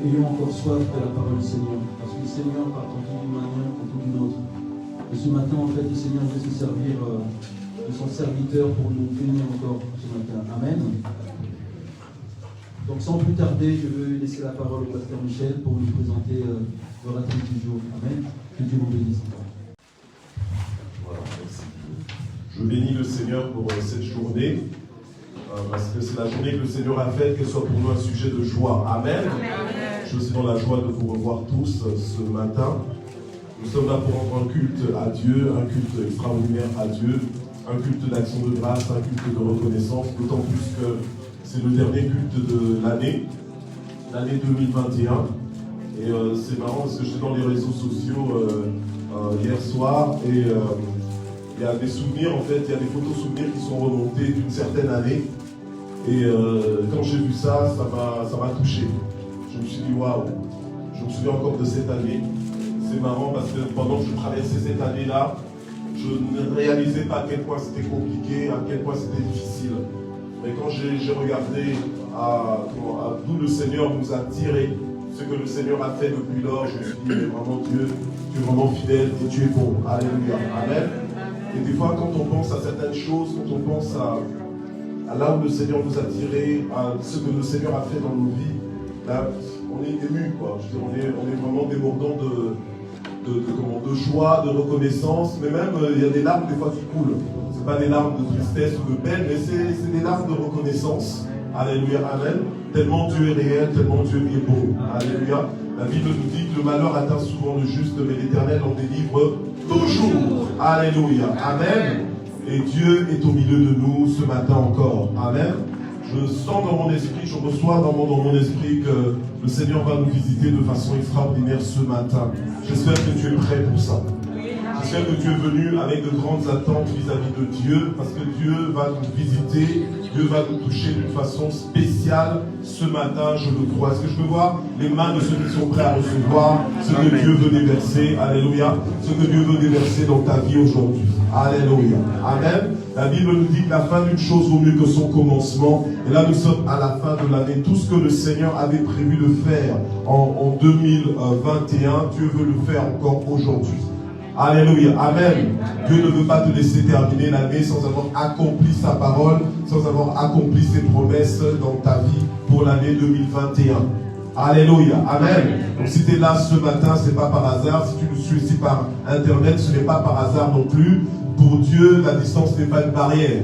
ayons encore soif de la parole du Seigneur. Parce que le Seigneur parle tantôt d'une manière, tantôt d'une autre. Et ce matin, en fait, le Seigneur veut se servir de son serviteur pour nous bénir encore ce matin. Amen. Donc sans plus tarder, je veux laisser la parole au pasteur Michel pour nous présenter l'orateur du jour. Amen. Que Dieu vous bénisse. Voilà, merci. Je bénis le Seigneur pour cette journée, parce que c'est la journée que le Seigneur a faite, qu'elle soit pour nous un sujet de joie. Amen. Je suis aussi dans la joie de vous revoir tous ce matin. Nous sommes là pour rendre un culte à Dieu, un culte extraordinaire à Dieu, un culte d'action de grâce, un culte de reconnaissance, d'autant plus que c'est le dernier culte de l'année 2021. Et c'est marrant parce que j'étais dans les réseaux sociaux hier soir et il y a des souvenirs, en fait, il y a des photos souvenirs qui sont remontées d'une certaine année. Et quand j'ai vu ça, ça m'a touché. Je me suis dit, waouh, je me souviens encore de cette année. C'est marrant parce que pendant que je traversais cette année-là, je ne réalisais pas à quel point c'était compliqué, à quel point c'était difficile. Mais quand j'ai regardé d'où le Seigneur nous a tiré, ce que le Seigneur a fait depuis lors, je me suis dit, mais vraiment Dieu, tu es vraiment fidèle et tu es bon. Alléluia. Amen. Et des fois, quand on pense à certaines choses, quand on pense à là où le Seigneur nous a tirés, à ce que le Seigneur a fait dans nos vies, là, on est ému, quoi. Je veux dire, on est vraiment débordant de joie, de reconnaissance, mais même il y a des larmes des fois qui coulent. Ce pas des larmes de tristesse ou de peine, mais c'est des larmes de reconnaissance. Alléluia, amen. Tellement Dieu est réel, tellement Dieu est beau. Alléluia. La Bible nous dit que le malheur atteint souvent le juste, mais l'Éternel en délivre toujours. Alléluia, amen. Et Dieu est au milieu de nous ce matin encore. Amen. Je sens dans mon esprit, je reçois dans mon esprit que le Seigneur va nous visiter de façon extraordinaire ce matin. J'espère que tu es prêt pour ça. J'espère que tu es venu avec de grandes attentes vis-à-vis de Dieu, parce que Dieu va nous visiter, Dieu va nous toucher d'une façon spéciale ce matin, je le crois. Est-ce que je peux voir les mains de ceux qui sont prêts à recevoir ce que Dieu veut déverser? Alléluia. Ce que Dieu veut déverser dans ta vie aujourd'hui. Alléluia. Amen. La Bible nous dit que la fin d'une chose vaut mieux que son commencement. Et là, nous sommes à la fin de l'année. Tout ce que le Seigneur avait prévu de faire en 2021, Dieu veut le faire encore aujourd'hui. Alléluia. Amen. Dieu ne veut pas te laisser terminer l'année sans avoir accompli sa parole, sans avoir accompli ses promesses dans ta vie pour l'année 2021. Alléluia. Amen. Donc si tu es là ce matin, ce n'est pas par hasard. Si tu nous suis ici par Internet, ce n'est pas par hasard non plus. Pour Dieu, la distance n'est pas une barrière.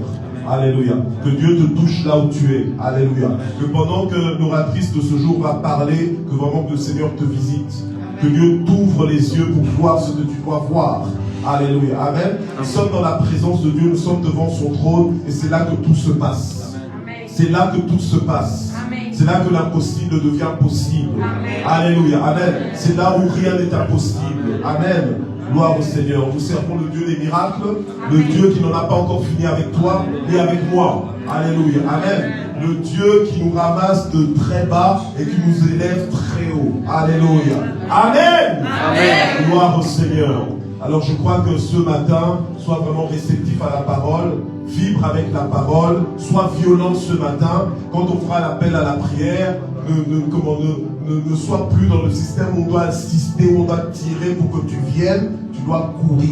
Alléluia. Que Dieu te touche là où tu es. Alléluia. Que pendant que l'oratrice de ce jour va parler, que vraiment que le Seigneur te visite. Que Dieu t'ouvre les yeux pour voir ce que tu dois voir. Alléluia. Amen. Nous sommes dans la présence de Dieu, nous sommes devant son trône et c'est là que tout se passe. C'est là que tout se passe. C'est là que l'impossible devient possible. Alléluia. Amen. C'est là où rien n'est impossible. Amen. Gloire au Seigneur. Nous servons le Dieu des miracles, le Dieu qui n'en a pas encore fini avec toi, mais avec moi. Alléluia. Amen. Le Dieu qui nous ramasse de très bas et qui nous élève très haut. Alléluia. Amen. Amen. Gloire au Seigneur. Alors je crois que ce matin, sois vraiment réceptif à la parole, vibre avec la parole, sois violent ce matin. Quand on fera l'appel à la prière, ne sois plus dans le système où on doit assister, où on doit tirer pour que tu viennes, tu dois courir.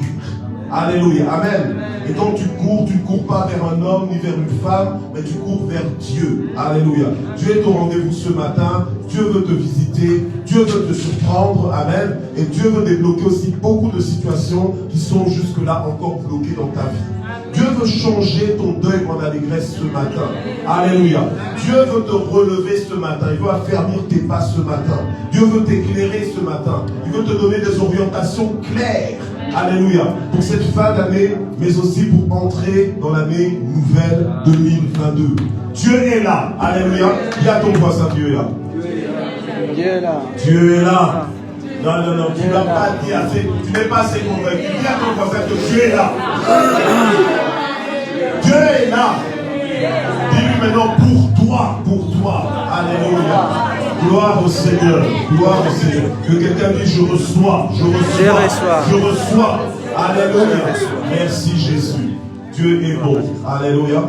Alléluia, amen. Et quand tu ne cours pas vers un homme ni vers une femme, mais tu cours vers Dieu. Alléluia. Dieu est au rendez-vous ce matin. Dieu veut te visiter. Dieu veut te surprendre. Amen. Et Dieu veut débloquer aussi beaucoup de situations qui sont jusque-là encore bloquées dans ta vie. Dieu veut changer ton deuil en allégresse ce matin. Alléluia. Dieu veut te relever ce matin. Il veut affermir tes pas ce matin. Dieu veut t'éclairer ce matin. Il veut te donner des orientations claires. Alléluia. Pour cette fin d'année, mais aussi pour entrer dans l'année nouvelle 2022. Dieu est là. Alléluia. Dis à ton voisin, Dieu est là. Dieu est là. Dieu est là. Non, tu n'as pas dit assez. Tu n'es pas assez convaincu. Dis à ton voisin que Dieu est là. Dieu est là. Dis-lui maintenant pour toi. Alléluia. Gloire au Seigneur. Gloire au Seigneur. Que quelqu'un dise je reçois. Alléluia. Merci Jésus. Dieu est bon. Alléluia.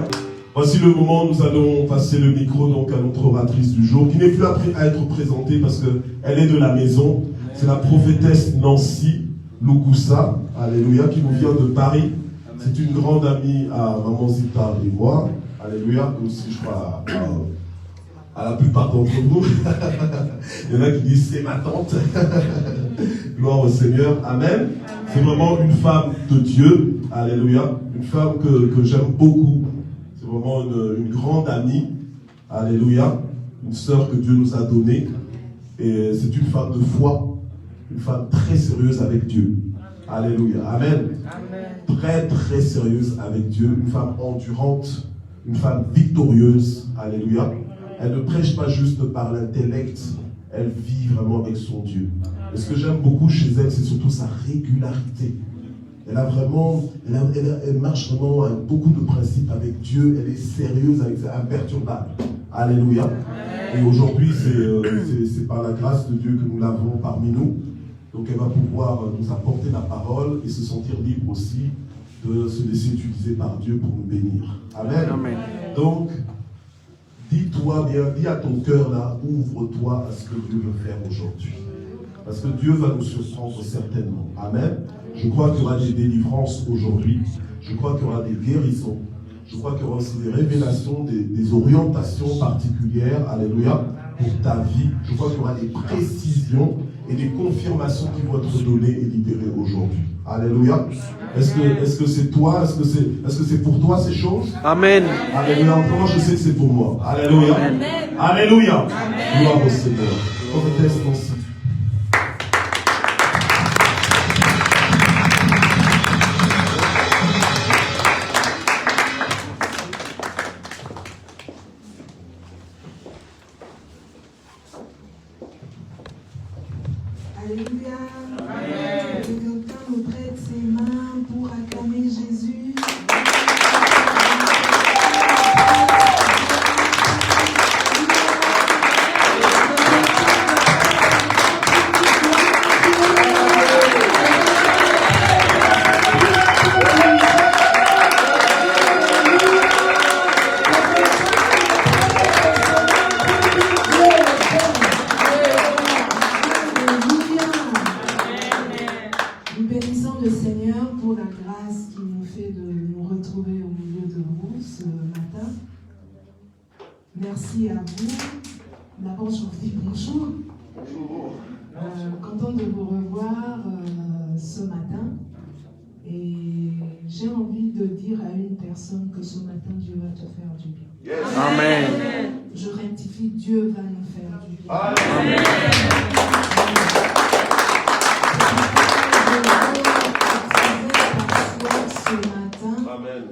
Voici le moment où nous allons passer le micro donc à notre oratrice du jour, qui n'est plus à être présentée parce qu'elle est de la maison. C'est la prophétesse Nancy Lukusa, alléluia, qui nous vient de Paris. C'est une grande amie à Maman Zita et moi, alléluia, aussi je crois à la plupart d'entre vous. Il y en a qui disent c'est ma tante. Gloire au Seigneur, amen. C'est vraiment une femme de Dieu, alléluia, une femme que j'aime beaucoup. C'est vraiment une grande amie, alléluia, une sœur que Dieu nous a donnée. Et c'est une femme de foi, une femme très sérieuse avec Dieu. Alléluia, amen. Amen. Très très sérieuse avec Dieu, une femme endurante, une femme victorieuse, alléluia. Elle ne prêche pas juste par l'intellect, elle vit vraiment avec son Dieu. Et ce que j'aime beaucoup chez elle, c'est surtout sa régularité. Elle a vraiment, elle marche vraiment avec beaucoup de principes avec Dieu, elle est sérieuse, imperturbable. Alléluia. Et aujourd'hui, c'est par la grâce de Dieu que nous l'avons parmi nous. Donc elle va pouvoir nous apporter la parole et se sentir libre aussi de se laisser utiliser par Dieu pour nous bénir. Amen. Amen. Donc, dis-toi bien, dis à ton cœur là, ouvre-toi à ce que Dieu veut faire aujourd'hui. Parce que Dieu va nous surprendre certainement. Amen. Je crois qu'il y aura des délivrances aujourd'hui. Je crois qu'il y aura des guérisons. Je crois qu'il y aura aussi des révélations, des orientations particulières. Alléluia. Pour ta vie. Je crois qu'il y aura des précisions et des confirmations qui vont être données et libérées aujourd'hui. Alléluia. Est-ce que c'est toi? Est-ce que c'est pour toi ces choses? Amen. Alléluia. Encore, je sais que c'est pour moi. Alléluia. Amen. Alléluia. Gloire au Seigneur. Prophétesse Nancy. Alléluia. Amen. Que quelqu'un nous prête ses mains pour acclamer Jésus. Merci à vous. D'abord, je vous dis bonjour. Bonjour. Content de vous revoir ce matin. Et j'ai envie de dire à une personne que ce matin, Dieu va te faire du bien. Yes. Amen. Je rectifie, Dieu va nous faire du bien. Amen. Ce matin, amen.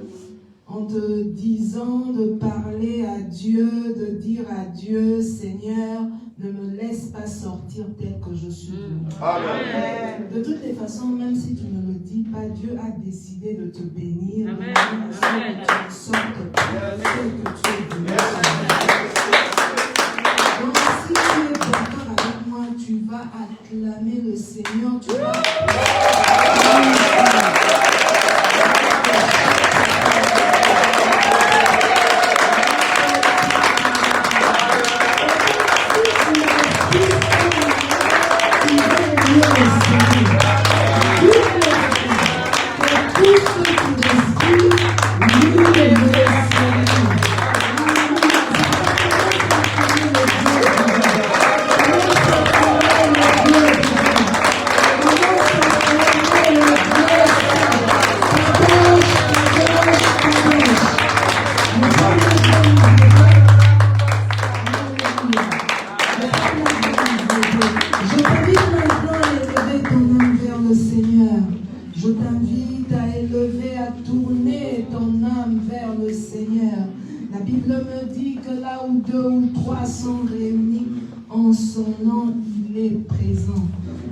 En te disant de parler à Dieu, de dire à Dieu, Seigneur, ne me laisse pas sortir tel que je suis. Amen. De toutes les façons, même si tu ne le dis pas, Dieu a décidé de te bénir. Amen. De façon que tu sortes tel que tu es venu. Donc si tu es d'accord avec moi, tu vas acclamer le Seigneur, tu vas...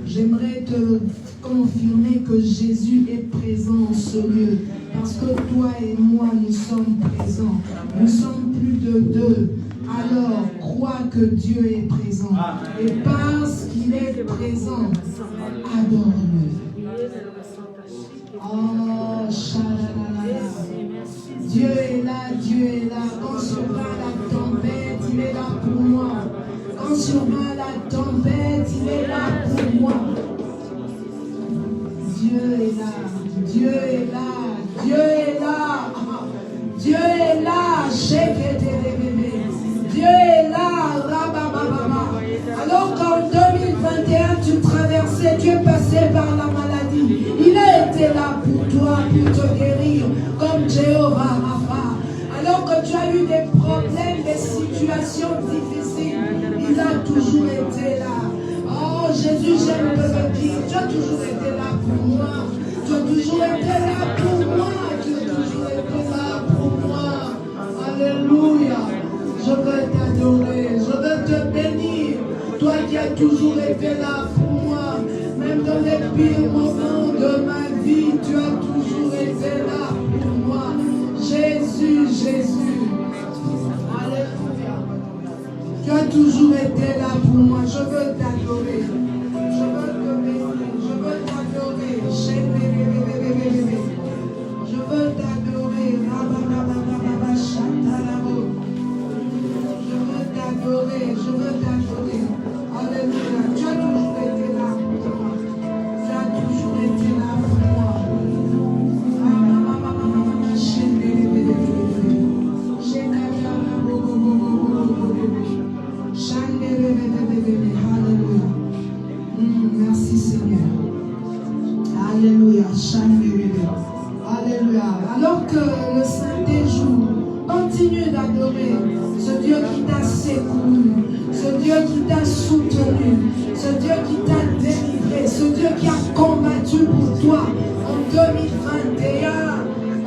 J'aimerais te confirmer que Jésus est présent en ce lieu. Parce que toi et moi, nous sommes présents. Nous sommes plus de deux. Alors, crois que Dieu est présent. Et parce qu'il est présent, adore-le. Oh, Dieu est là, Dieu est là. il est là pour moi. Dieu est là, Dieu est là, Dieu est là, Dieu est là, Dieu est là, Rabababa. Alors qu'en 2021 tu traversais, tu es passé par la maladie, il a été là pour toi, pour te guérir, comme Jéhovah Rapha. Alors que tu as eu des problèmes, des situations difficiles, il a toujours été là. Oh Jésus, j'aime te le dire, tu as toujours été là pour moi. Tu as toujours été là pour moi. Tu as toujours été là pour moi. Alléluia. Je veux t'adorer. Je veux te bénir. Toi qui as toujours été là pour moi. Même dans les pires moments de ma vie, tu as toujours été là pour moi. Jésus, Jésus. Alléluia. Tu as toujours été là pour moi. Je veux t'adorer. Je veux te bénir. Je veux t'adorer. Je veux t'adorer. Je veux t'adorer. Je veux t'adorer. Alléluia. Tu as toujours été là pour moi. Tu as toujours été là pour moi. Merci Seigneur. Alléluia. Alléluia. Alors que le Saint joue, continue d'adorer ce Dieu qui t'a secouru, ce Dieu qui t'a soutenu, ce Dieu qui t'a délivré, ce Dieu qui a combattu pour toi en 2021.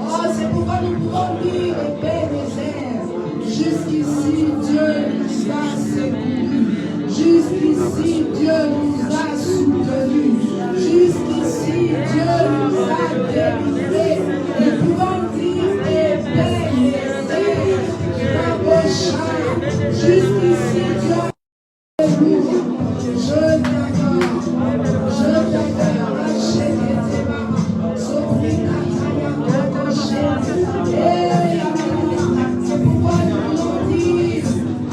Oh, c'est pourquoi nous pouvons dire Ebenezer. Jusqu'ici, Dieu nous a secourus. Jusqu'ici, Dieu nous a soutenus. Jusqu'ici, Dieu nous a délivrés. Nous pouvons dire Ebenezer. Jusqu'ici, Dieu. Je t'adore. C'est pourquoi nous pouvons dire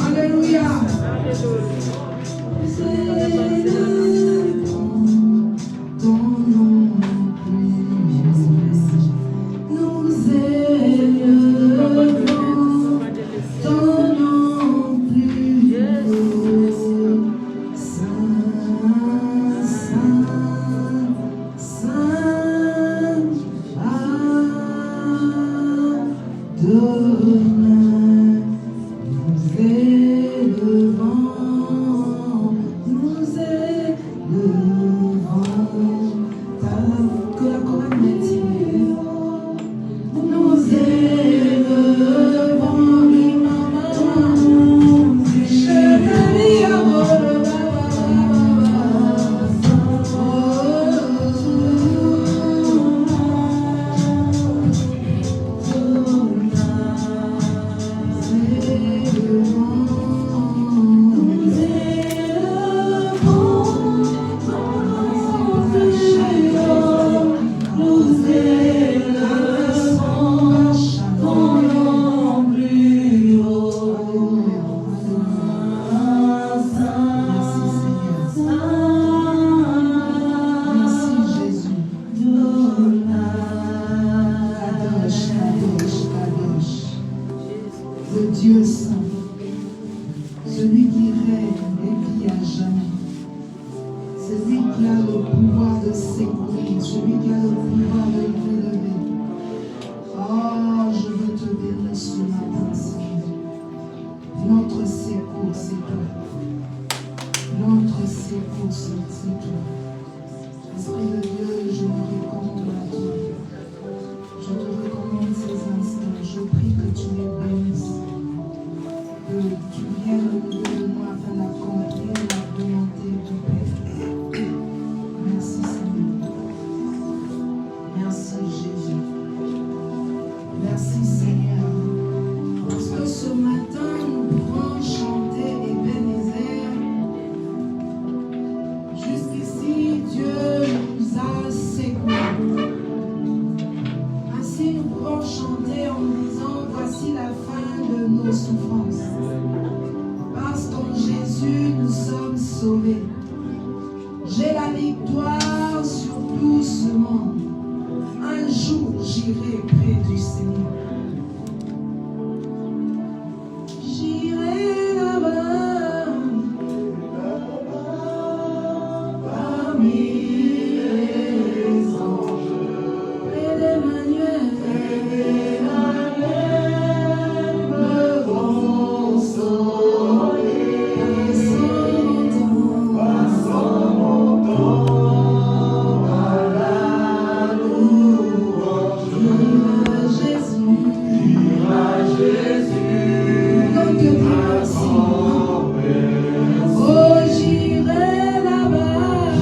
Alléluia. Souffrances. Parce qu'en Jésus, nous sommes J'ai la victoire sur tout ce monde. Un jour, j'irai près du Seigneur. J'irai là-bas, parmi les anges, près d'Emmanuel, me consoler, passant mon temps à la louange. Viva Jésus, donc merci. Oh, j'irai là-bas.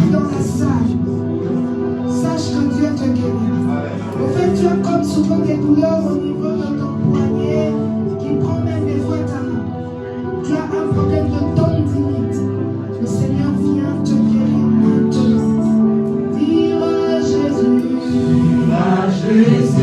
trouves dans la salle, sache que Dieu te guérit. Au fait, tu as comme souvent des douleurs au niveau de ton poignet qui prend même des fois ta main. Tu as un problème de tendinite. Le Seigneur vient te guérir maintenant. Dire à Jésus. À Jésus.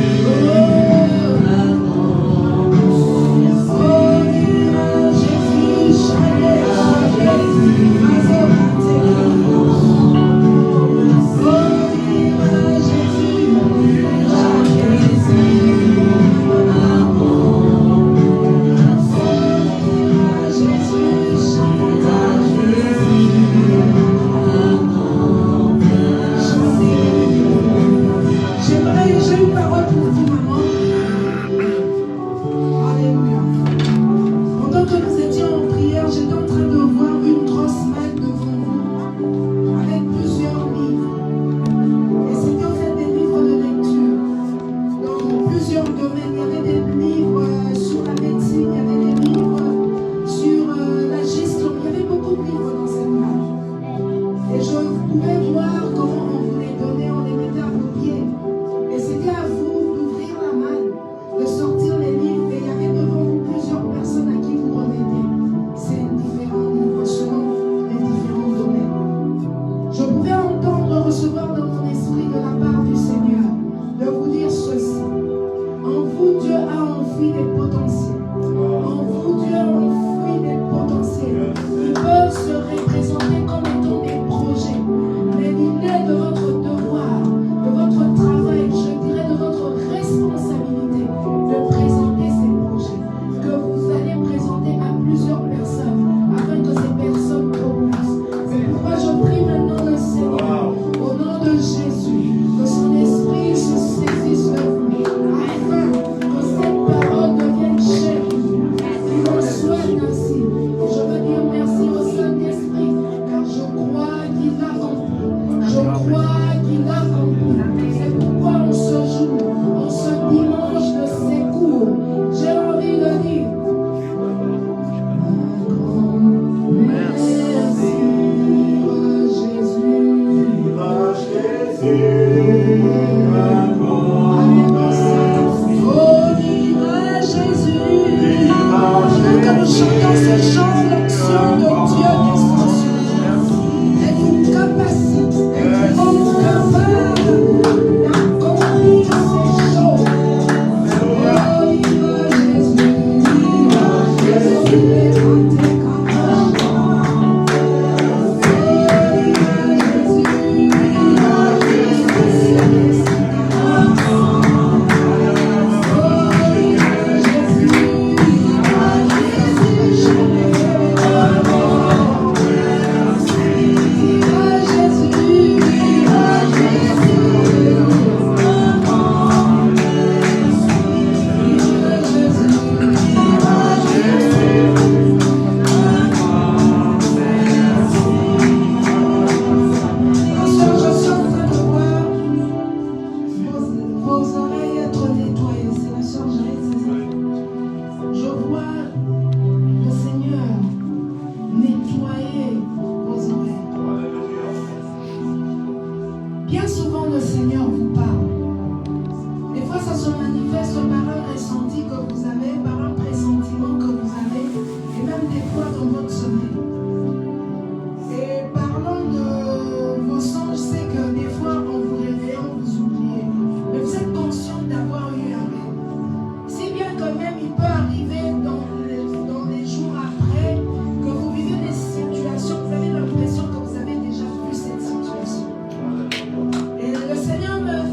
Le Seigneur me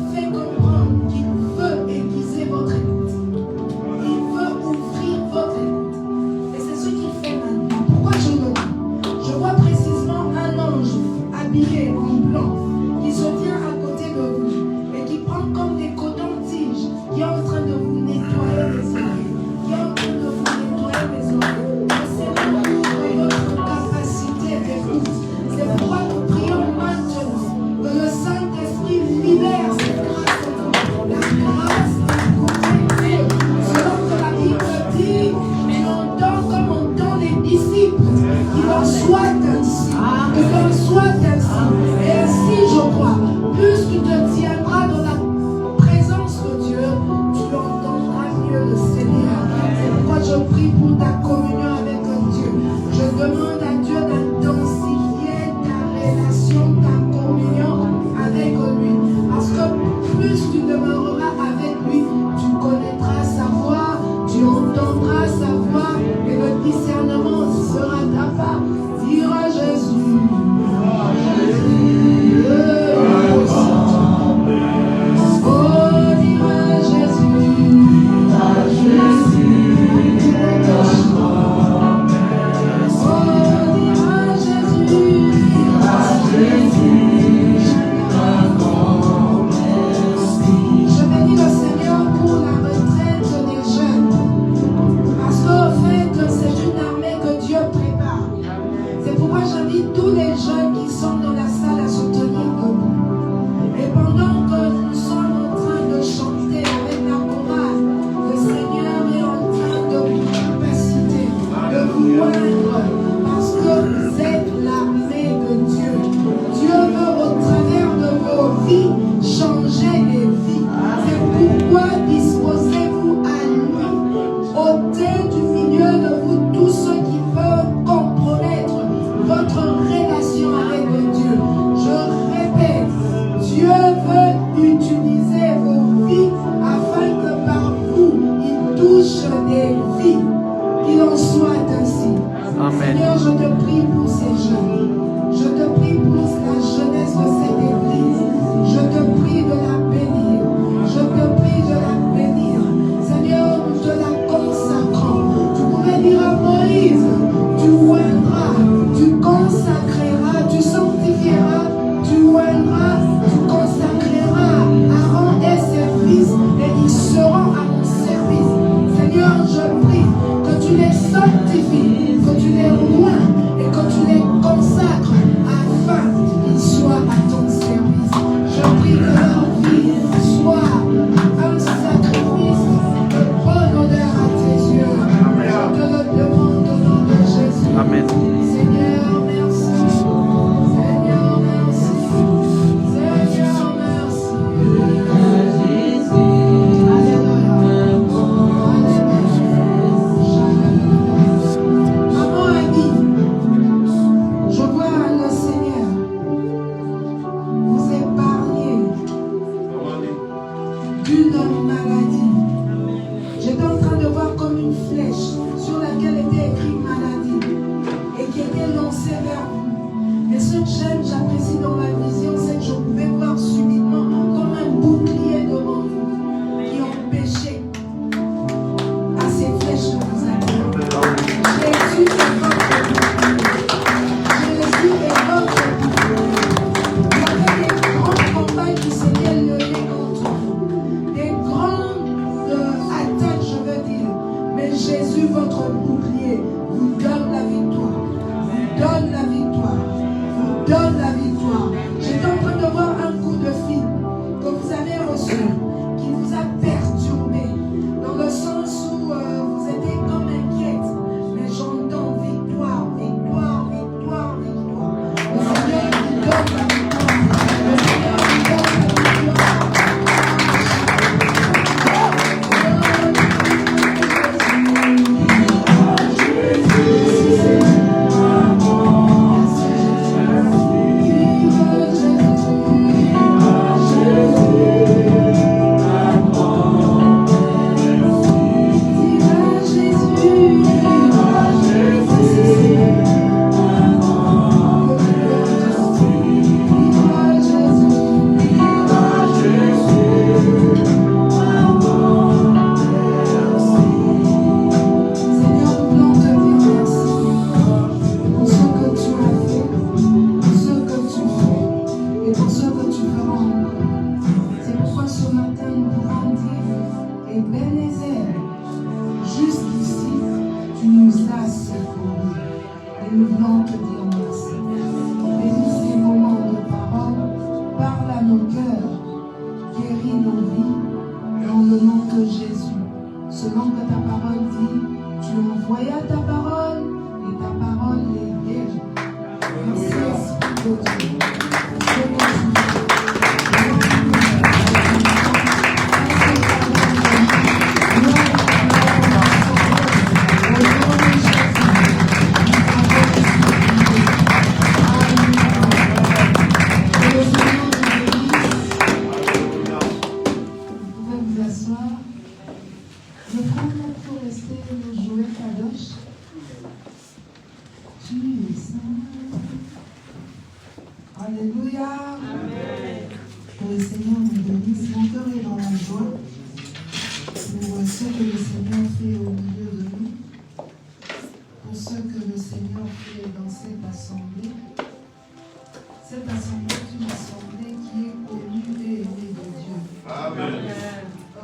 une assemblée qui est connue et aimée de Dieu. Amen.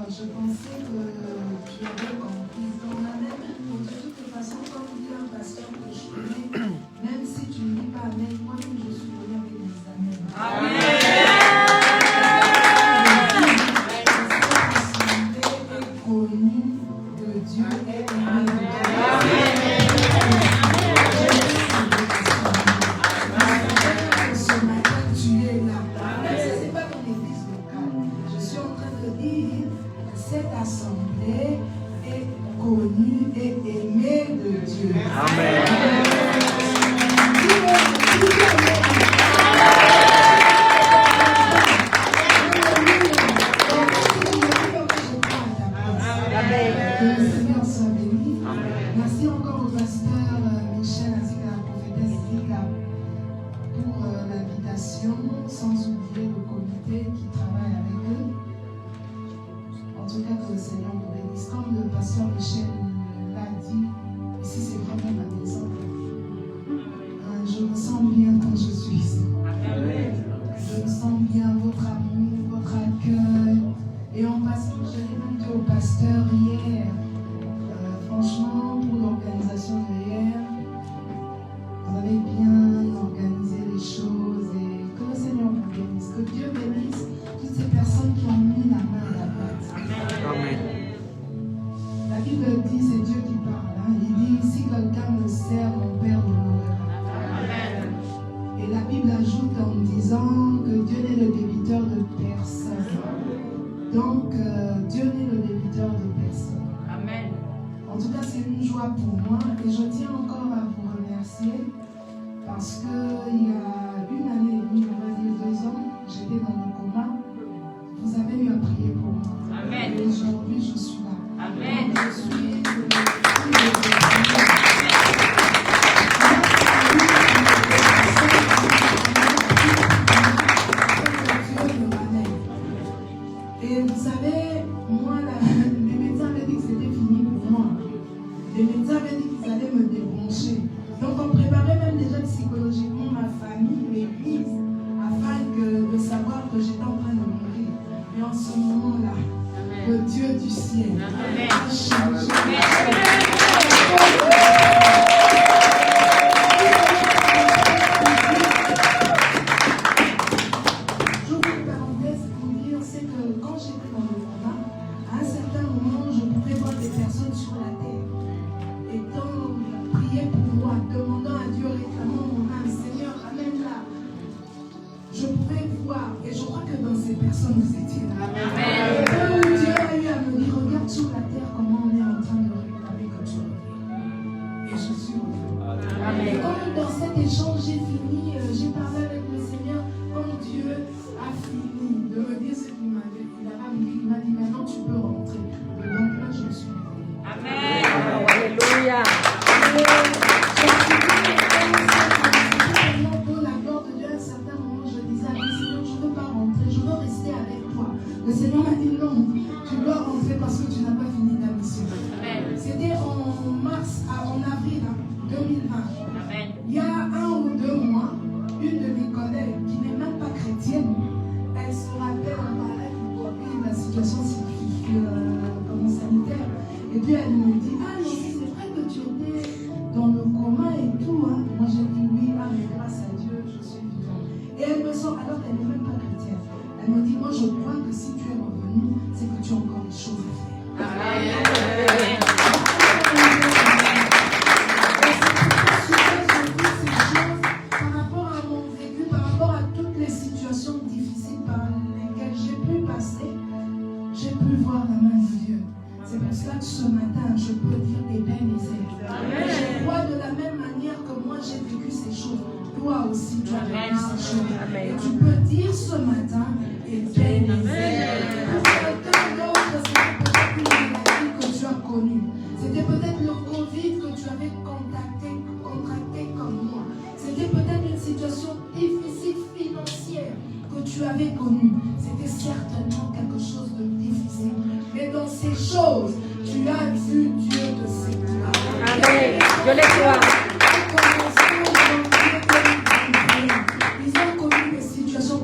Je pensais que tu avais compris dans la même. De toute façon, comme dit un pasteur que je connais, même si tu ne dis pas Amen, moi-même je suis connue avec mes Amen. Amen. Dieu est aimé de Dieu. Ce matin, tu es là. Ce n'est pas ton église locale. Je suis en train de dire que cette assemblée est connue et aimée de Dieu. Amen. Merci encore au pasteur Michel ainsi qu'à la prophétesse Lika pour l'invitation, sans oublier le comité qui travaille avec eux. En tout cas, que le Seigneur nous bénisse. Comme le pasteur Michel l'a dit, ici c'est vraiment ma maison. Je me sens bien quand je suis ici. Je me sens bien, votre amour, votre accueil. Et on passe, je l'ai même dit au pasteur hier. Franchement, pour l'organisation de hier, vous avez bien organisé les choses et que le Seigneur vous bénisse. Que Dieu bénisse toutes ces personnes qui ont mis la main à la pâte. Amen. La Bible dit, c'est Dieu qui parle. Hein. Il dit, si quelqu'un me sert, mon Père l'honorera. Et la Bible ajoute en disant que Dieu n'est le débiteur de personne. Donc, Dieu n'est le débiteur de personne. Amen. En tout cas, c'est une joie pour moi et je tiens encore à vous remercier parce qu'il y a une année et demie, on va dire 2 ans, j'étais dans le coma. Vous avez eu à prier pour moi. Amen. Et aujourd'hui, je suis là. Amen. Donc, je suis et vous savez, moi, les médecins avaient dit que c'était fini pour moi. Les médecins avaient dit qu'ils allaient me débrancher. Donc on préparait même déjà psychologiquement ma famille, l'église, afin de savoir que j'étais en train de mourir. Mais en ce moment-là, le Dieu du ciel a changé. Et je crois que dans ces personnes, vous étiez là. Amen. Dieu a eu à me dire, regarde sur la terre comment on est en train de réclamer que tu reviens. Et je suis revenue. Et comme dans cet échange, j'ai fini, j'ai parlé avec le Seigneur, comme Dieu a fini de me dire ce qu'il m'a dit. Il m'a dit, maintenant tu peux rentrer. Et donc là, je suis revenue. Amen. Alléluia. Le Seigneur m'a dit non, tu dois rentrer parce que tu n'as pas fini ta mission. C'était en avril 2020. Amen. Il y a 1 ou 2 mois, une de mes collègues qui n'est même pas chrétienne, elle se rappelle en parlait pour la situation sanitaire. Et puis elle me dit, ah non, c'est vrai que tu étais dans le coma et tout. Hein. Moi j'ai dit oui, ah mais grâce à Dieu, je suis vivante. Et elle me sort, alors qu'elle n'est même pas chrétienne. Elle me dit, moi je crois que si tu es revenu, c'est que tu as encore des choses à faire. Amen. Et c'est pour ça que je dis ces choses par rapport à mon vécu, par rapport à toutes les situations difficiles par lesquelles j'ai pu passer, j'ai pu voir la main de Dieu. C'est pour cela que ce matin, je peux dire des belles et je crois de la même manière que moi j'ai vécu ces choses. Toi aussi, tu as vécu ces choses. Et tu peux dire ce matin, et bien pour quelqu'un d'autre, c'était peut-être une maladie que tu as connue. C'était peut-être le Covid que tu avais contracté comme moi. C'était peut-être une situation difficile financière que tu avais connue. C'était certainement quelque chose de difficile. Mais dans ces choses, tu as vu Dieu de ses gloires. Amen. Je les crois. Ils ont connu des situations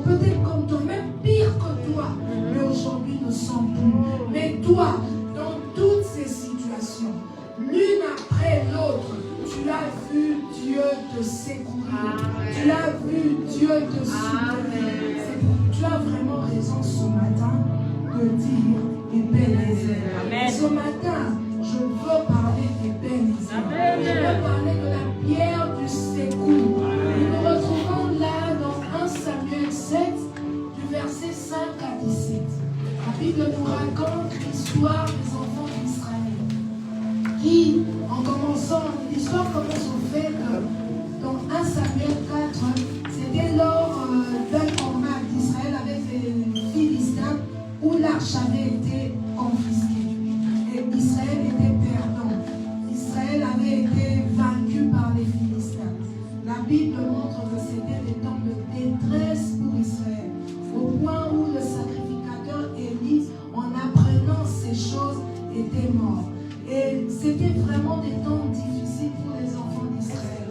ce matin, je veux parler des bénédictions. Je veux parler de la pierre du secours. Nous nous retrouvons là dans 1 Samuel 7, du verset 5 à 17. La Bible nous raconte l'histoire des enfants d'Israël. Qui, en commençant, l'histoire commence au fait que dans 1 Samuel 4, c'était lors d'un combat d'Israël avec les Philistins où l'arche avait été confisquée. Et Israël était perdant. Israël avait été vaincu par les Philistins. La Bible montre que c'était des temps de détresse pour Israël, au point où le sacrificateur Élie, en apprenant ces choses, était mort. Et c'était vraiment des temps difficiles pour les enfants d'Israël.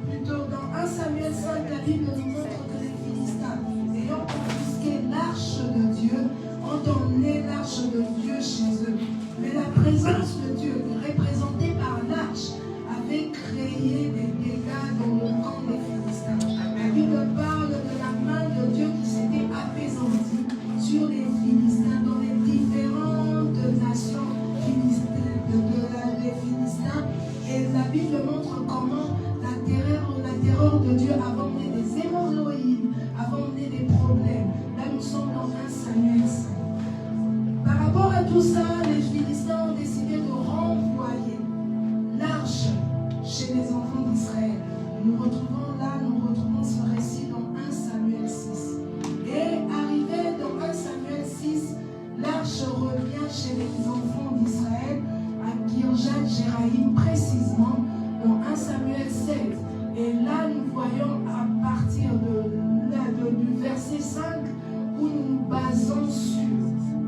Plutôt dans 1 Samuel 5, la Bible nous montre que les Philistins, ayant confisqué l'arche de Dieu, ont emmené l'arche de Dieu chez eux. Mais la présence de Dieu, représentée par l'arche, avait créé des dégâts dans le camp des Philistins. La Bible parle de la main de Dieu qui s'était apaisantie sur les Philistins dans les différentes nations des Philistins. Et la Bible montre comment la terreur de Dieu a emmené des hémorroïdes, a emmené des problèmes. Là, nous sommes dans 1 Samuel 5. Par rapport à tout ça, les Philistins ont décidé de renvoyer l'arche chez les enfants d'Israël. Nous retrouvons ce récit dans 1 Samuel 6. Et arrivé dans 1 Samuel 6, l'arche revient chez les enfants d'Israël à Kirjat Jéraïm, précisément dans 1 Samuel 7. Et là, nous voyons à partir du verset 5 où nous nous basons sur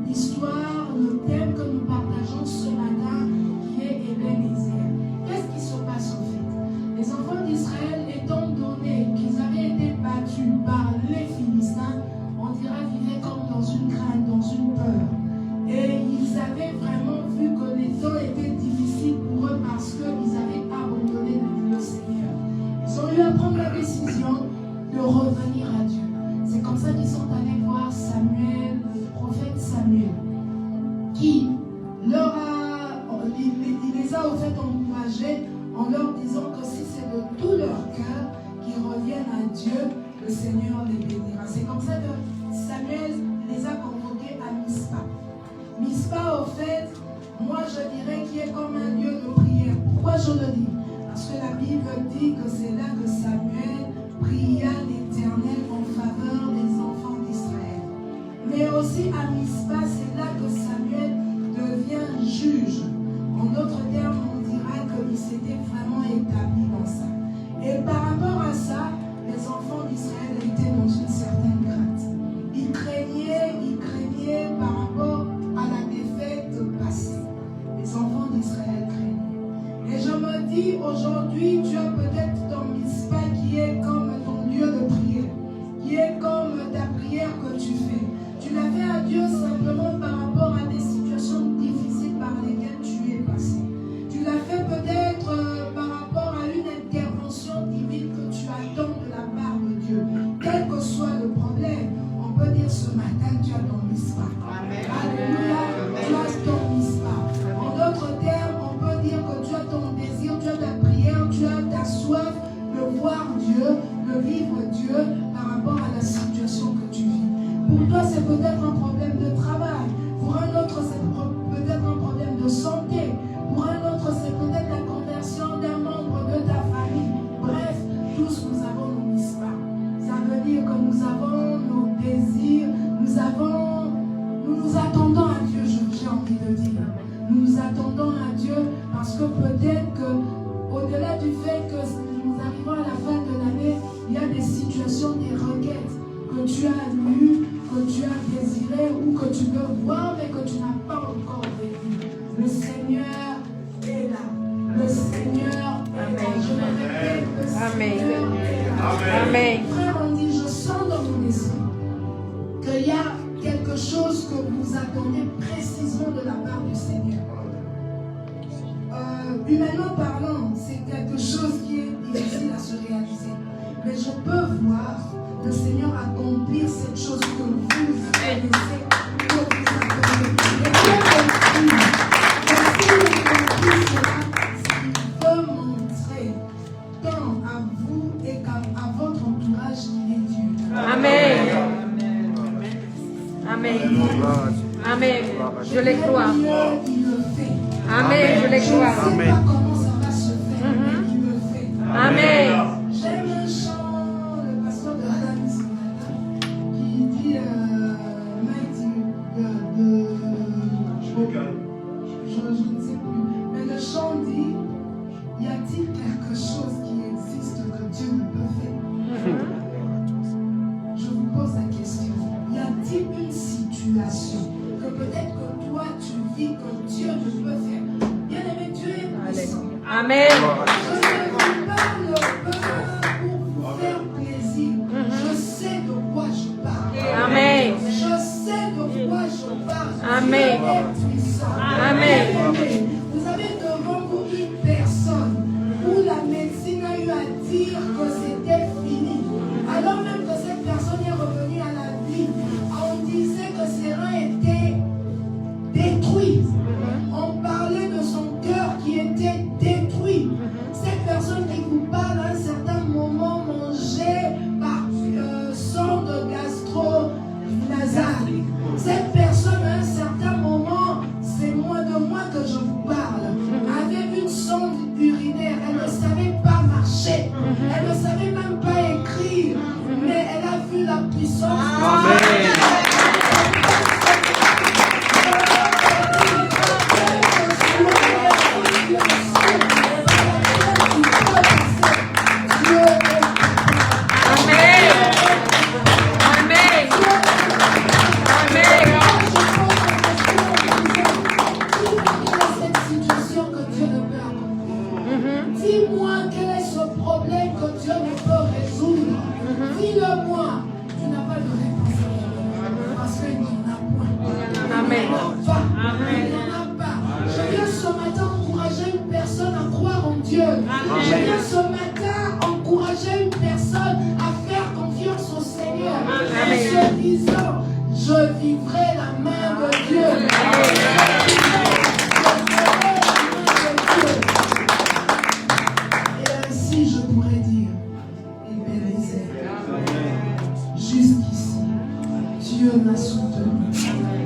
l'histoire, le thème que nous partageons ce matin, qui est Ebenezer. Qu'est-ce qui se passe au fait? Les enfants d'Israël, étant donné qu'ils avaient été battus par les Philistins, on dira vivaient comme dans une crainte, dans une peur. Et ils avaient vraiment vu que les temps étaient difficiles pour eux parce qu'ils avaient abandonné le Seigneur. Ils ont eu à prendre la décision de revenir à Dieu. C'est comme ça qu'ils sont allés voir Samuel, le prophète Samuel, qui leur il les a au fait encouragés en leur disant que si c'est de tout leur cœur qu'ils reviennent à Dieu, le Seigneur les bénira. C'est comme ça que Samuel les a convoqués à Mispa. Mispa, au fait, moi je dirais qu'il est comme un lieu de prière. Pourquoi je le dis? Parce que la Bible dit que c'est là que Samuel pria l'Éternel en faveur des enfants d'Israël. Mais aussi à Mispa, c'est là que Samuel devient juge. En d'autres termes, on dira qu'il s'était vraiment établi dans ça. Et par rapport à ça, les enfants d'Israël étaient dans une certaine crainte. Ils craignaient par rapport à la défaite passée. Les enfants d'Israël craignaient. Et je me dis, aujourd'hui, tu as peut-être ton Mispa qui est comme ton lieu de prière, qui est comme ta prière que tu fais. Tu l'as fait à Dieu simplement par rapport à des situations difficiles par lesquelles tu es passé. Tu l'as fait peut-être par rapport à une intervention divine que tu attends de la part de Dieu. Quel que soit le problème, on peut dire ce matin, tu as ton Mispa. Alléluia, tu as ton Mispa. En d'autres termes, on peut dire que tu as ton désir, tu as ta prière, tu as ta soif de voir Dieu, de vivre Dieu par rapport à la situation que tu vis. Pour toi, c'est peut-être un problème de travail. Pour un autre, c'est peut-être un problème de santé. Pour un autre, c'est peut-être la conversion d'un membre de ta famille. Bref, tous nous avons nos Mispa. Ça veut dire que nous avons nos désirs, nous nous attendons à Dieu, j'ai envie de dire. Nous nous attendons à Dieu parce que peut-être que, au-delà du fait que nous arrivons à la fin de l'année, il y a des situations, des requêtes que tu as lues, que tu as désirées ou que tu veux voir mais que tu n'as pas encore vécu. Le Seigneur est là. Le Seigneur est là. Je le répète, le Seigneur est là. Amen. Frère, on dit, je sens dans mon esprit qu'il y a quelque chose que vous attendez précisément de la part du Seigneur. Humainement parlant, c'est quelque chose qui est difficile à se réaliser. Mais je peux voir le Seigneur accomplir cette chose que vous connaissez, que vous attendez. Et Amen. Amen. Je les crois. Il le fait. Amen. Je les crois. Je ne sais pas comment ça va se faire, mais il le fait. Amen. J'aime un chant, le pasteur de Adam ce matin, qui dit Mighty je ne sais plus, mais le chant dit y a-t-il quelque chose qui existe que Dieu ne peut faire? Je vous pose la question, y a-t-il une situation que peut-être que toi tu vis que Dieu ne peut faire? Bien aimé, Dieu est puissant. Amen. Je ne vous parle pas pour vous faire plaisir. Je sais de quoi je parle. Amen. Je sais de quoi je parle. Amen. Dieu est puissant. Amen. Vous avez devant vous une personne où la médecine a eu à dire que c'était fini. Alors même que cette personne est revenue à la vie, on disait que ses reins étaient détruits. On parlait de son cœur qui était détruit. Cette personne qui vous parle à un certain moment mangeait par sonde gastro-nasale. Cette personne à un certain moment, c'est moins de moi que je vous parle, avait une sonde urinaire. Elle ne savait pas marcher. Elle ne savait même pas écrire. Mais elle a vu la puissance. Dis-moi quel est ce problème que Dieu ne peut résoudre. Dis-le-moi. Tu n'as pas de réponse. Parce qu'il n'y en a point. Amen. Il n'y en a pas. Je viens ce matin encourager une personne à croire en Dieu. Je viens ce matin encourager une personne à faire confiance au Seigneur. En se disant, je vivrai la main de Dieu. Je pourrais dire, Ebenezer, jusqu'ici, Dieu m'a soutenu.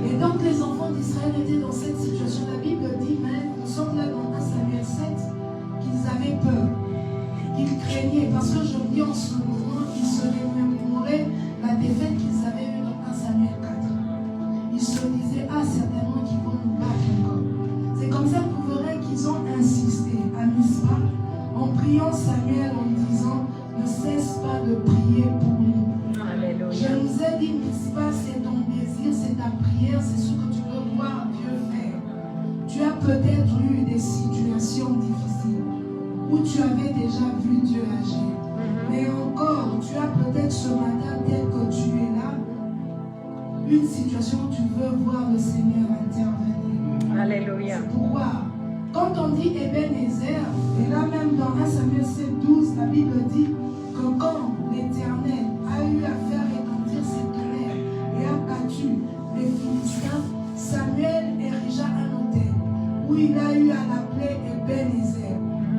Et donc les enfants d'Israël étaient dans cette situation. La Bible dit même, nous sommes là dans 1 Samuel 7, qu'ils avaient peur, qu'ils craignaient, parce que je dis en ce moment, ils se remémoraient la défaite qu'ils avaient eue dans 1 Samuel 4. Ils se disaient, ah certainement qu'ils vont nous battre encore. C'est comme ça que vous verrez qu'ils ont insisté à Mispa, en priant Samuel en disant, ne cesse pas de prier pour nous. Alléluia. Je nous ai dit, Mispa, c'est ton désir, c'est ta prière, c'est ce que tu veux voir Dieu faire. Tu as peut-être eu des situations difficiles où tu avais déjà vu Dieu agir. Mais encore, tu as peut-être ce matin, tel que tu es là, une situation où tu veux voir le Seigneur intervenir. Alléluia. C'est pourquoi, quand on dit Ebenezer, et là même dans 1 Samuel 7:12, la Bible dit que quand l'Éternel a eu à faire retentir ses tonnerres et a battu les Philistins, Samuel érigea un autel où il a eu à l'appeler Ebenezer.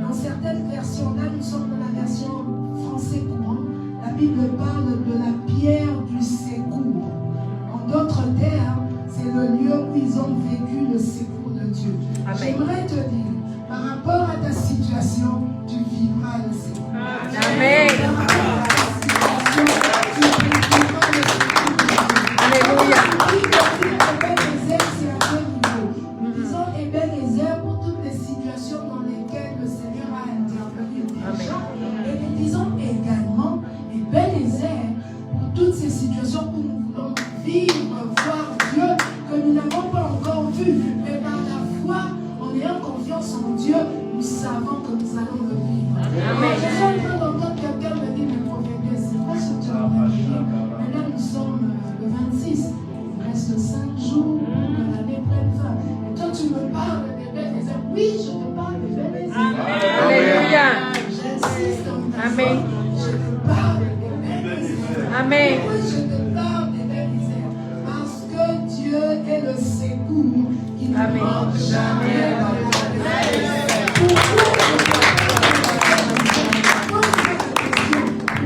Dans certaines versions, là nous sommes dans la version français courant, la Bible parle de la pierre du secours. En d'autres termes, c'est le lieu où ils ont vécu le secours de Dieu. J'aimerais te dire, par rapport à ta situation, tu vivras le secours. Amen. Alléluia. Ebenezer, c'est à quel niveau? Disons Ebenezer pour toutes les situations dans lesquelles le Seigneur a intervenu déjà. Et nous disons également Ebenezer pour toutes ces situations où nous voulons vivre, voir Dieu que nous n'avons pas encore vu, mais par la foi, en ayant confiance en Dieu, nous savons que nous allons le vivre. Amen. Je suis en train d'entendre quelqu'un me dire, mais prophétesse, c'est quoi ce que tu as entendu? Maintenant, nous sommes le 26. Il reste 5 jours de l'année pleine fin. Et toi, tu me parles d'Ebenezer. Oui, je te parle d'Ebenezer. Alléluia. J'insiste en ta Amen. Je te parle d'Ebenezer. Amen. Pourquoi je te parle d'Ebenezer? Parce que Dieu est le secours qui ne Amen. manque jamais dans le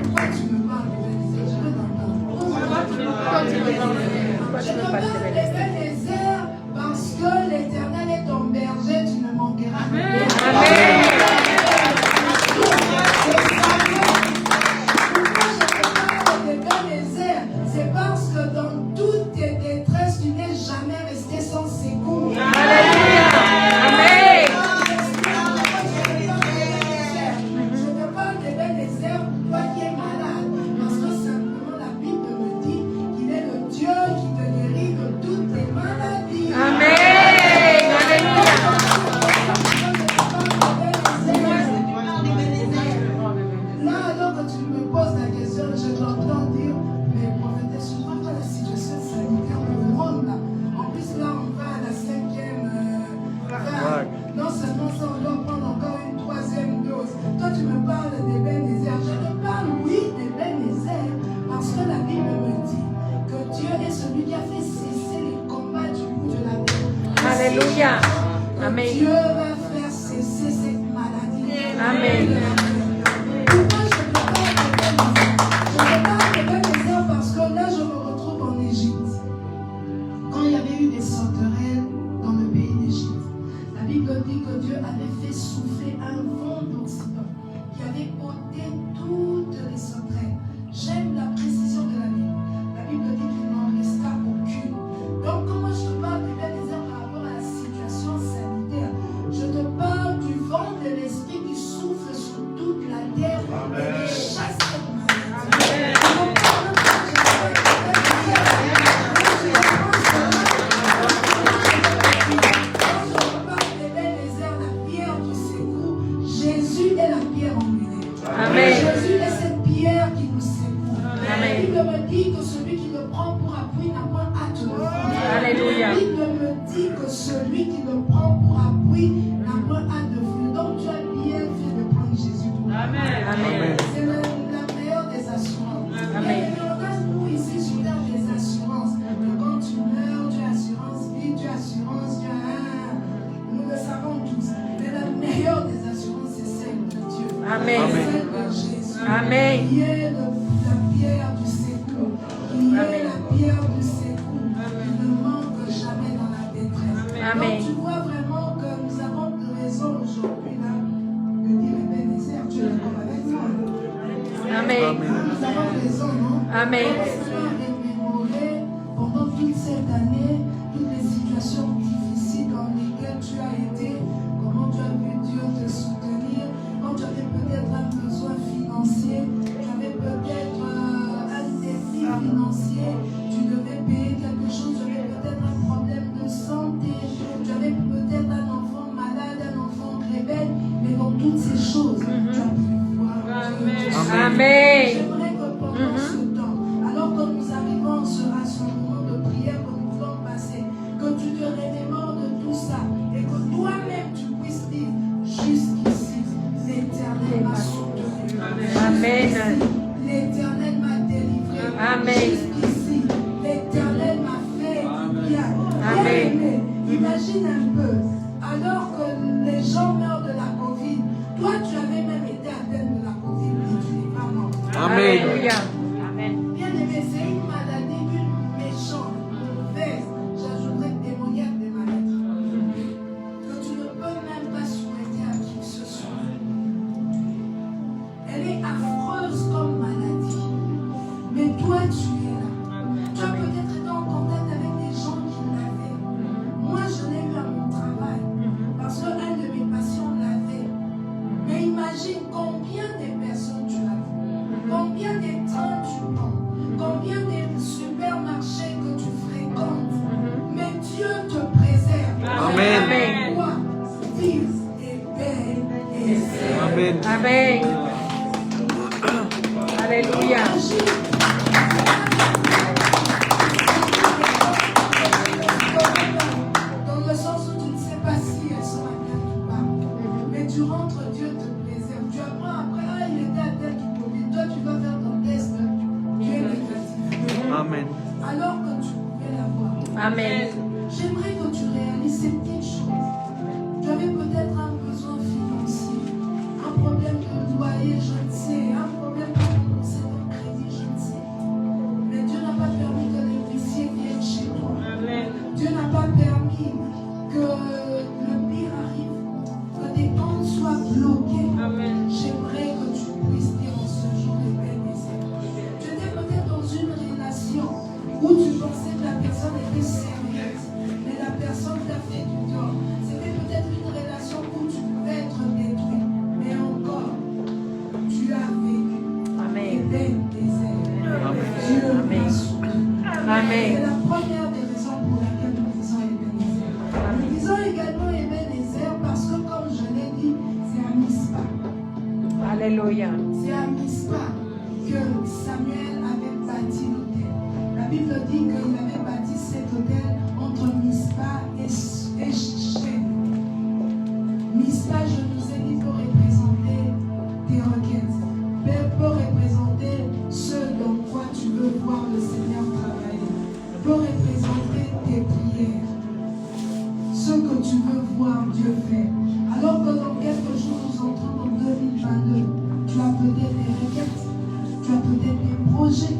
pourquoi tu me parles d'Ebenezer? Je veux t'entendre. Pourquoi tu me parles? te parle d'Ebenezer parce que l'Éternel est ton berger, tu ne manqueras rien. Amen. C'est parce que dans toutes tes détresses, tu n'es jamais resté sans secours. Alléluia. Amen. Je te parle d'Ebenezer, toi qui es malade, parce que simplement la Bible me dit qu'il est le Dieu qui te guérit de toutes tes maladies. Amen. Alléluia. Là, alors que tu me poses la question, je t'entends dire, mais prophétesse, je ne vois pas la situation sanitaire du monde là. En plus, là, on va à la 5e vague. Non seulement ça, on doit prendre encore une 3e dose. Toi, tu me parles d'Ebenezer. Je te parle, oui, d'Ebenezer, parce que la Bible me dit que Dieu est celui qui a fait cesser les combats du bout de la terre. Alléluia. Amen. Dieu va faire cesser cette maladie. Amen. Pourquoi je te parle d'Ebenezer parce que là, je me retrouve en Égypte. Quand il y avait eu des sauterelles dans le pays d'Égypte, la Bible dit que Dieu avait fait souffler un vent d'Occident qui avait ôté toutes les sauterelles. J'aime la précision de la Bible. La Bible dit qu'il n'en resta aucune. Donc, comment je te parle d'Ebenezer par rapport à la situation sanitaire? Je te parle du vent de l'esprit qui souffle sur toute la terre et qui chasse cette maladie. Jésus est la pierre emmêlée. Amen. Jésus est cette pierre qui nous secoue. Amen. La Bible me dit que celui qui le prend pour appui n'a point hâte de le prendre. Alléluia. La Bible me dit que celui qui le prend pour appui n'a point hâte de fuir. Donc tu as bien fait de prendre Jésus pour Amen. C'est la meilleure des assurances. Amen. Et on a nous ici sur terre des assurances. Que quand tu meurs, tu as assurance vie, tu as assurance, tu as... Nous le savons tous. Mais la meilleure des assurances, c'est celle de Dieu. Amen. Celle de Jésus. Amen. Qui est la pierre du secours. Qui est la pierre du secours. Qui ne manque jamais dans la détresse. Amen. Donc tu vois vraiment que nous avons raison aujourd'hui là de dire Ebenezer, tu es d'accord avec moi. Amen. Nous avons raison, non? Amen. Laisse-moi remémorer pendant toute cette année toutes les situations difficiles dans lesquelles tu as été, comment tu as vu Dieu te soutenir, quand tu avais peut-être un besoin financier, tu avais peut-être un défi financier, tu devais payer quelque chose, tu avais peut-être un problème de santé, tu avais peut-être un enfant malade, un enfant rebelle, mais dans toutes ces choses, tu as pu voir Dieu. Amen. J'aimerais que pendant ce temps, alors que nous arrivons à ce moment de prière que nous voulons passer, que tu te remémores de tout ça et que toi-même tu puisses dire jusqu'ici, l'Éternel m'a soutenu. Amen. L'Éternel m'a délivré. Amen. Jusqu'ici, l'Éternel m'a fait bien. Amen. Bien-aimé, imagine un peu, alors que les gens meurent de la Covid, toi tu avais même été atteint de la Covid et tu n'es pas mort. Alléluia. Bien-aimé, c'est une maladie d'une méchante, mauvaise, j'ajouterais démoniaque des maladies, que tu ne peux même pas souhaiter à qui que ce soit. Elle est affreuse comme maladie, mais toi tu es là. Tu as peut-être été en contact avec des gens qui l'avaient. Moi je l'ai eu à mon travail, parce qu'un de mes patients l'avait. Mais imagine combien de personnes tu as vues, combien de trains tu prends, combien de supermarchés que tu fréquentes. Mais Dieu te préserve. Amen. Toi, vive et belle et saine. Amen. Amen. Alléluia. Dans le sens où tu ne sais pas si elles sont atteintes ou pas. Mais tu rentres, Dieu te préserve. Tu apprends après, ah, il était atteint du Covid. Toi, tu vas faire ton test. Tu es négatif. Amen. Alors que tu pouvais l'avoir. Amen. J'aimerais que tu réalises ces petites choses. Tu avais peut-être un besoin financier, un problème de loyer, je ne sais, un problème de rembourser ton crédit, je ne sais. Mais Dieu n'a pas permis que les huissiers viennent chez toi. où tu pensais que la personne était sérieuse, mais la personne t'a fait du tort. C'était peut-être une relation où tu pouvais être détruit, mais encore, tu as vécu. Amen. Des déserts. Dieu t'a soutenu. Amen. C'est la première des raisons pour laquelle nous disons Ebenezer. Nous disons également Ebenezer parce que, comme je l'ai dit, c'est à Mispa. Alléluia. C'est à Mispa que Samuel avait bâti l'autel. La Bible dit qu'il avait bâti cet autel entre Mispa et Shechem. Mispa, je nous ai dit, peut représenter tes requêtes, peut représenter ce dans quoi tu veux voir le Seigneur travailler, peut représenter tes prières, ce que tu veux voir Dieu faire. Alors que dans quelques jours, nous entrons en 2022, tu as peut-être des requêtes, tu as peut-être des projets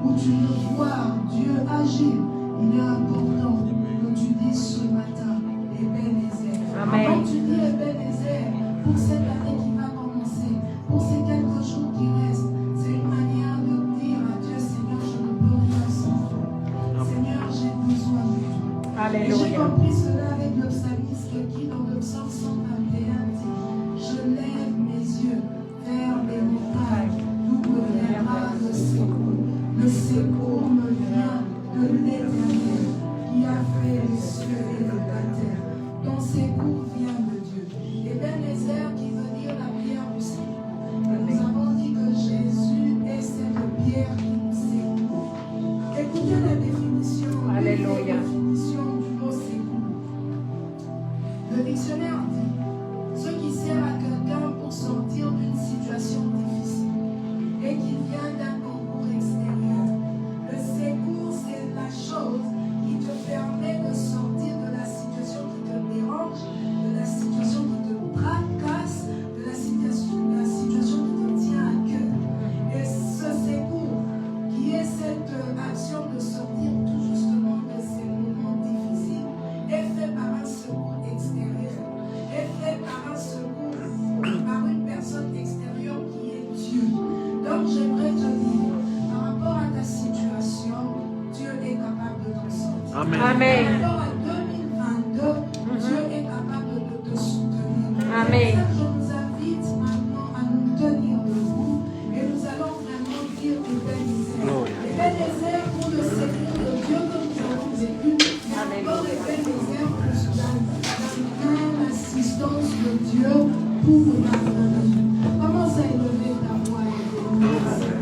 où tu veux voir Dieu agir. Il est important que tu dises ce matin, Ebenezer. Amen. Quand tu dis Ebenezer, pour cette année qui va commencer, pour ces quelques jours qui restent, c'est une manière de dire à Dieu, Seigneur, je ne peux rien sans toi. Seigneur, j'ai besoin de toi. Et j'ai Alléluia. compris cela avec le psalmiste qui, dans le psaume 121, dit, je lève mes yeux vers les montagnes, d'où me viendra le secours. Le secours me vient de l'Éternel, qui a fait les cieux et la terre. Ton secours vient de Dieu. Ebenezer, qui veut dire la pierre du secours. Et nous avons dit que Jésus est cette pierre qui nous secourt. Écoutez la définition. Alléluia. La définition du mot secours. Le dictionnaire dit ce qui sert à quelqu'un pour sortir d'une situation difficile et qui vient d'un concours extérieur. Le secours, c'est la chose qui te permet de sortir de la situation qui te dérange, de la situation qui te tracasse, de la situation qui te tient à cœur. Et ce secours, qui est cette action de sortir tout justement de ces moments difficiles, est fait par un secours extérieur, est fait par un secours, par une personne extérieure qui est Dieu. Donc j'aimerais te dire, par rapport à ta situation, Dieu est capable de t'en sortir. Amen. Par rapport à 2022, Dieu est capable de te soutenir. Amen. C'est pour ça que je nous invite maintenant à nous tenir debout et nous allons vraiment dire Ebenezer. Ebenezer pour le Seigneur de Dieu que nous avons vécu. Mais encore Ebenezer pour une assistance de Dieu pour la vie. Commence à élever ta voix et Ebenezer.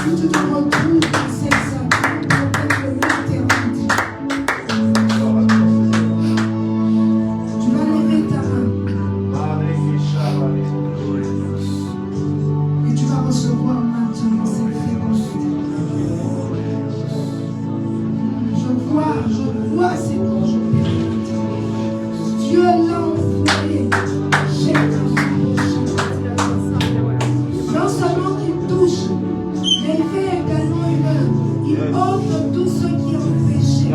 Que tu te retrouves dans cette salle pour être l'éternité. Tu vas lever ta main et tu vas recevoir maintenant cette fécondité. Je vois ces anges. Dieu l'a envoyé. Non seulement il touche, mais il fait également une œuvre. Il offre tout ce qui est empêché.